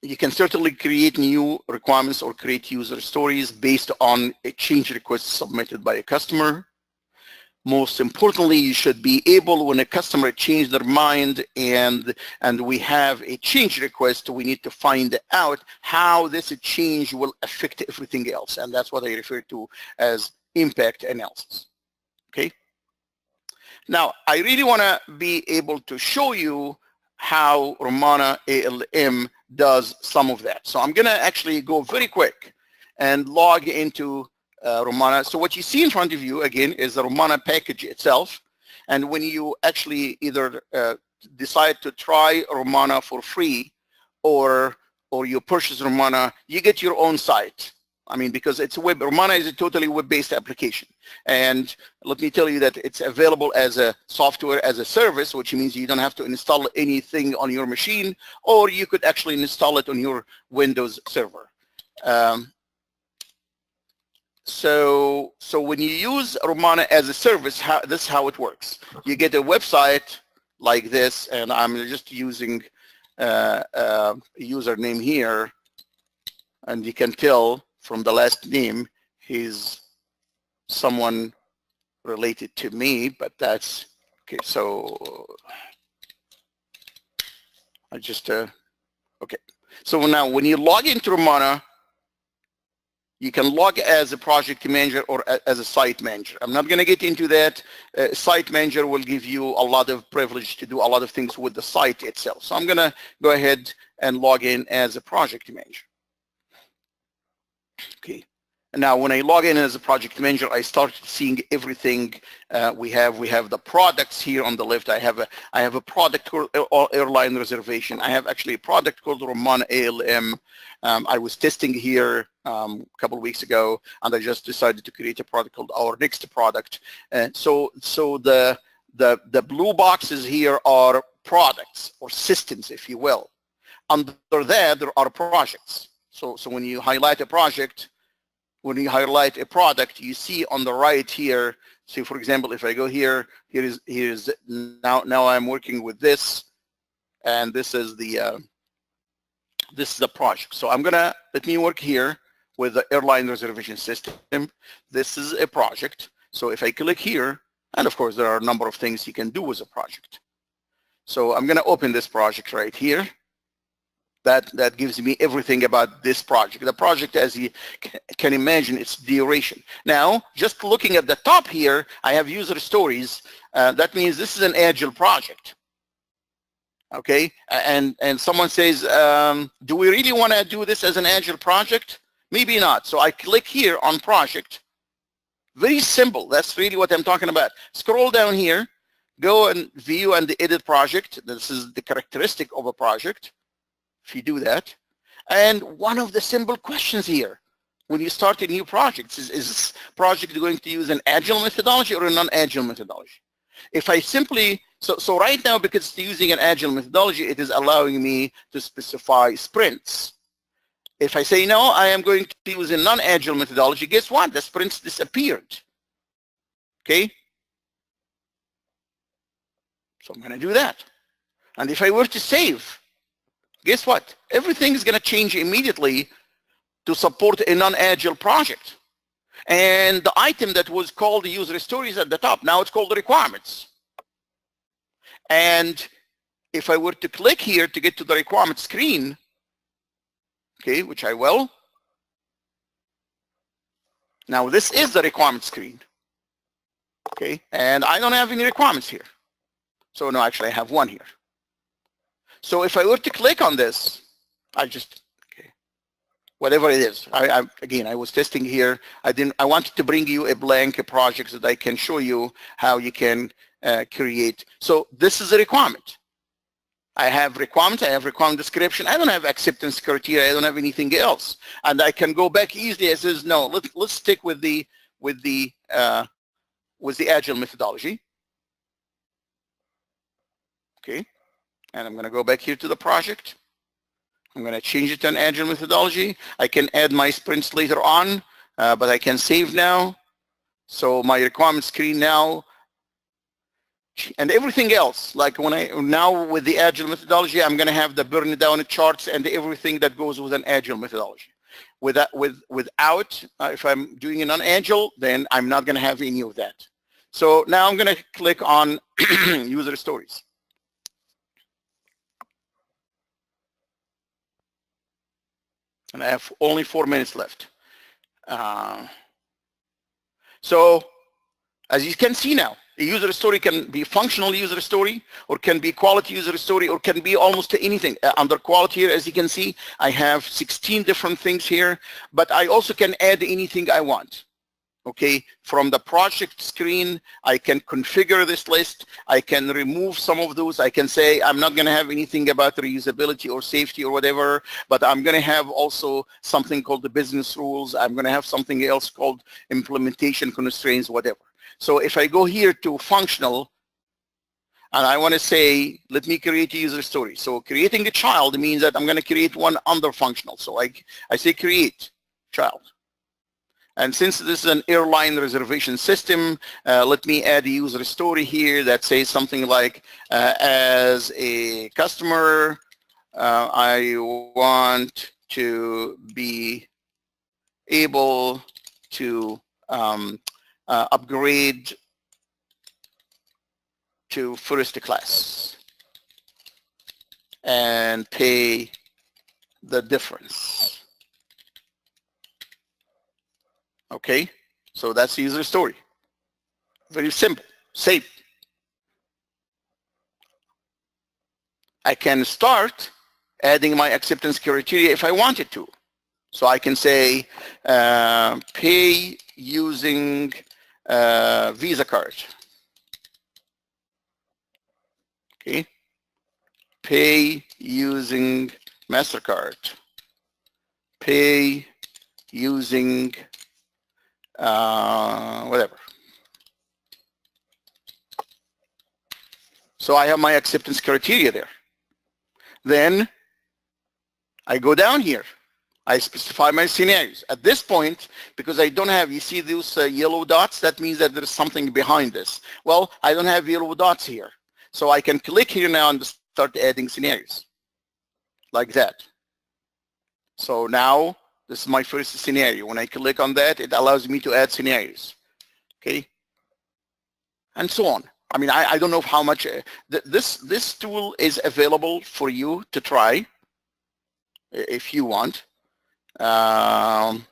You can certainly create new requirements or create user stories based on a change request submitted by a customer. Most importantly, you should be able, when a customer changed their mind and we have a change request, we need to find out how this change will affect everything else. And that's what I refer to as impact analysis. Okay. Now, I really want to be able to show you how Rommana ALM does some of that. So I'm going to actually go very quick and log into Rommana. So what you see in front of you, again, is the Rommana package itself. And when you actually either decide to try Rommana for free or you purchase Rommana, you get your own site. I mean, because it's Rommana is a totally web-based application. And let me tell you that it's available as a software as a service, which means you don't have to install anything on your machine, or you could actually install it on your Windows server. So when you use Rommana as a service, this is how it works. You get a website like this, and I'm just using a username here, and you can tell from the last name, he's someone related to me, but that's, okay, so I just, okay. So now when you log into Rommana, you can log as a project manager or as a site manager. I'm not gonna get into that. Site manager will give you a lot of privilege to do a lot of things with the site itself. So I'm gonna go ahead and log in as a project manager. Okay. Now, when I log in as a project manager, I start seeing everything we have. We have the products here on the left. I have a product called airline reservation. I have actually a product called Rommana ALM. I was testing here a couple of weeks ago, and I just decided to create a product called our next product. So the blue boxes here are products or systems, if you will. Under that, there are projects. So when you highlight a project, when you highlight a product, you see on the right here, so for example, if I go here, here's now I'm working with this, and this is the project. So let me work here with the airline reservation system. This is a project. So if I click here, and of course there are a number of things you can do with a project. So I'm gonna open this project right here. That gives me everything about this project. The project, as you can imagine, its duration. Now, just looking at the top here, I have user stories. That means this is an agile project. Okay, and someone says, do we really want to do this as an agile project? Maybe not. So I click here on project. Very simple. That's really what I'm talking about. Scroll down here, go and view and edit project. This is the characteristic of a project. If you do that, and one of the simple questions here, when you start a new project, is this project going to use an agile methodology or a non-agile methodology? If I simply, so right now, because it's using an agile methodology, it is allowing me to specify sprints. If I say, no, I am going to use a non-agile methodology, guess what? The sprints disappeared. Okay? So I'm going to do that. And if I were to save, guess what? Everything is going to change immediately to support a non-agile project. And the item that was called the user stories at the top, now it's called the requirements. And if I were to click here to get to the requirement screen, okay, which I will. Now this is the requirement screen. Okay, and I don't have any requirements here. So no, actually I have one here. So if I were to click on this, I just, okay, whatever it is. Again, I was testing here. I wanted to bring you a blank project so that I can show you how you can create. So this is a requirement. I have requirement description. I don't have acceptance criteria. I don't have anything else. And I can go back easily. It says, no, let's stick with the with the agile methodology. Okay, and I'm going to go back here to the project. I'm going to change it to an agile methodology. I can add my sprints later on, but I can save now. So my requirement screen now, and everything else, like now with the agile methodology, I'm going to have the burn down charts and everything that goes with an agile methodology. Without, if I'm doing it on agile, then I'm not going to have any of that. So now I'm going to click on user stories. And I have only 4 minutes left. So as you can see now, a user story can be functional user story, or can be quality user story, or can be almost anything. Under quality here, as you can see, I have 16 different things here, but I also can add anything I want. Okay, from the project screen, I can configure this list. I can remove some of those. I can say I'm not going to have anything about reusability or safety or whatever, but I'm going to have also something called the business rules. I'm going to have something else called implementation constraints, whatever. So if I go here to functional, and I want to say, let me create a user story. So creating a child means that I'm going to create one under functional. So I say create child. And since this is an airline reservation system, let me add a user story here that says something like, as a customer, I want to be able to upgrade to first class and pay the difference. Okay, so that's the user story. Very simple, safe. I can start adding my acceptance criteria if I wanted to. So I can say pay using Visa card. Okay, pay using MasterCard. Pay using whatever. So I have my acceptance criteria there. Then I go down here. I specify my scenarios. At this point, because I don't have, you see those yellow dots, that means that there's something behind this. Well, I don't have yellow dots here. So I can click here now and start adding scenarios like that. So now this is my first scenario. When I click on that, it allows me to add scenarios. Okay, and so on. I mean, I don't know how much this tool is available for you to try if you want. On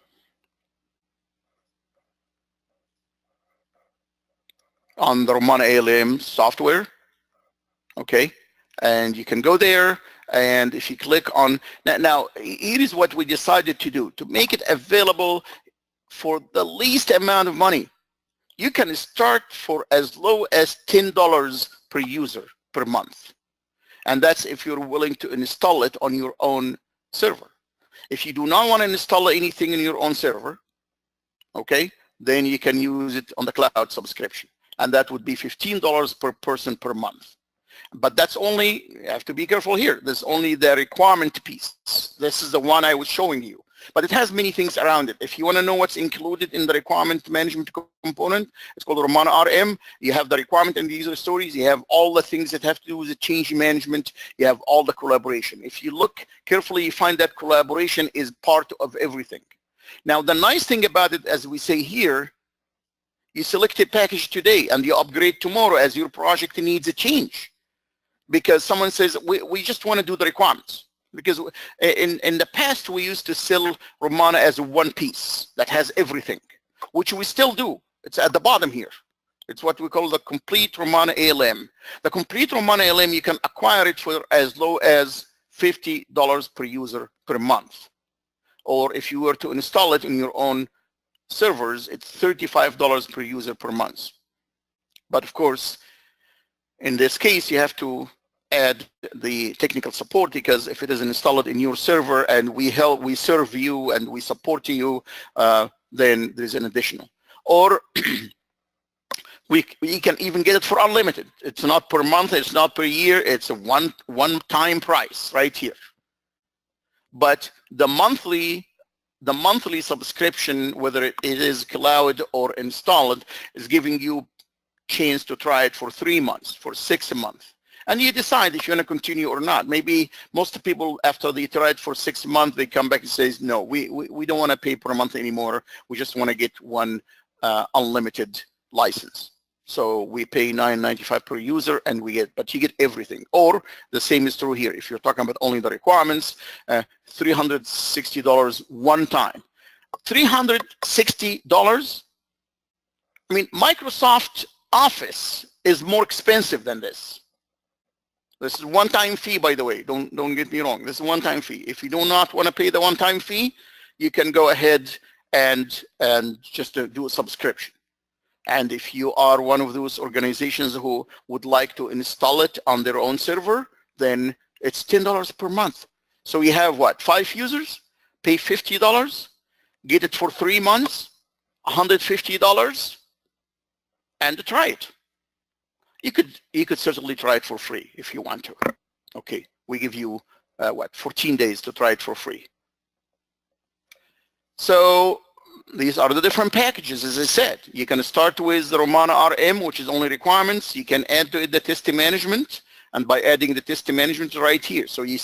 the Rommana ALM software. Okay, and you can go there, and if you click on now here is what we decided to do to make it available for the least amount of money. You can start for as low as $10 per user per month, and that's if you're willing to install it on your own server. If you do not want to install anything in your own server, okay, then you can use it on the cloud subscription, and that would be $15 per person per month. But that's only, you have to be careful here, there's only the requirement piece. This is the one I was showing you, but it has many things around it. If you want to know what's included in the requirement management component, it's called Rommana ALM. You have the requirement and the user stories. You have all the things that have to do with the change management. You have all the collaboration. If you look carefully, you find that collaboration is part of everything. Now, the nice thing about it, as we say here, you select a package today and you upgrade tomorrow as your project needs a change. Because someone says, we just want to do the requirements. Because in the past, we used to sell Rommana as one piece that has everything, which we still do. It's at the bottom here. It's what we call the complete Rommana ALM. The complete Rommana ALM, you can acquire it for as low as $50 per user per month. Or if you were to install it in your own servers, it's $35 per user per month. But of course, in this case, you have to add the technical support, because if it is installed in your server and we serve you and we support you, then there's an additional. or we can even get it for unlimited. It's not per month, it's not per year, it's a one-time price right here. But the monthly subscription, whether it is cloud or installed, is giving you chance to try it for 3 months, for 6 months. And you decide if you want to continue or not. Maybe most people, after they try it for 6 months, they come back and say, no, we don't want to pay per month anymore. We just want to get one unlimited license. So we pay $9.95 per user, and but you get everything. Or the same is true here. If you're talking about only the requirements, $360 one time. $360. I mean, Microsoft Office is more expensive than this. This is one-time fee, by the way. Don't get me wrong. This is one-time fee. If you do not want to pay the one-time fee, you can go ahead and just do a subscription. And if you are one of those organizations who would like to install it on their own server, then it's $10 per month. So you have what, 5 users, pay $50, get it for 3 months, $150, and try it. You could certainly try it for free if you want to. Okay, we give you 14 days to try it for free. So these are the different packages, as I said. You can start with the Rommana RM, which is only requirements. You can add to it the testing management, and by adding the testing management right here. So you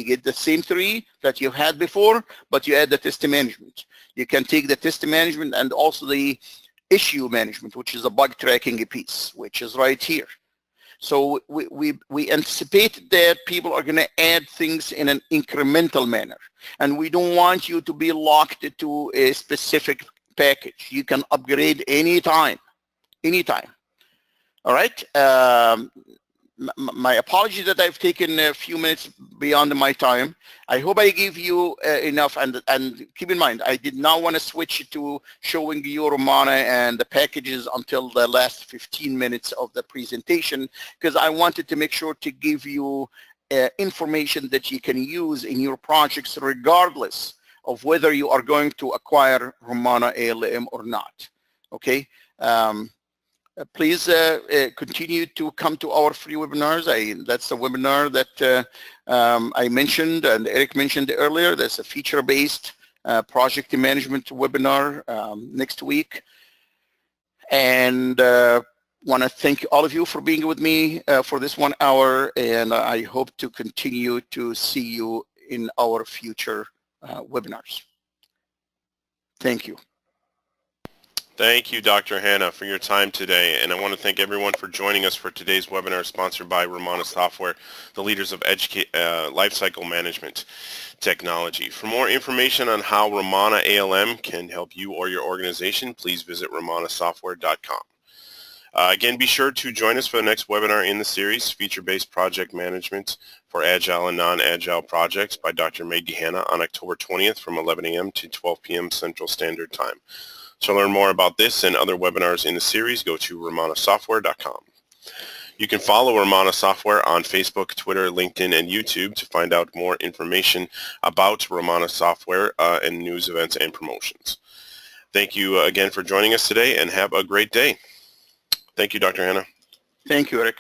get the same 3 that you had before, but you add the testing management. You can take the testing management and also the issue management, which is a bug tracking piece, which is right here. So we anticipate that people are going to add things in an incremental manner, and we don't want you to be locked to a specific package. You can upgrade anytime. All right. My apologies that I've taken a few minutes beyond my time. I hope I gave you enough, and keep in mind, I did not want to switch to showing you Rommana and the packages until the last 15 minutes of the presentation, because I wanted to make sure to give you information that you can use in your projects regardless of whether you are going to acquire Rommana ALM or not. Okay. Please continue to come to our free webinars. That's a webinar that I mentioned and Eric mentioned earlier. That's a feature-based project management webinar next week. And want to thank all of you for being with me for this 1 hour, and I hope to continue to see you in our future webinars. Thank you. Thank you, Dr. Hanna, for your time today. And I want to thank everyone for joining us for today's webinar sponsored by Rommana Software, the leaders of lifecycle management technology. For more information on how Rommana ALM can help you or your organization, please visit rommanasoftware.com. Again, be sure to join us for the next webinar in the series, Feature-Based Project Management for Agile and Non-Agile Projects by Dr. Magdi Hanna on October 20th from 11 a.m. to 12 p.m. Central Standard Time. To learn more about this and other webinars in the series, go to rommanasoftware.com. You can follow Rommana Software on Facebook, Twitter, LinkedIn, and YouTube to find out more information about Rommana Software and news, events, and promotions. Thank you again for joining us today, and have a great day. Thank you, Dr. Hanna. Thank you, Eric.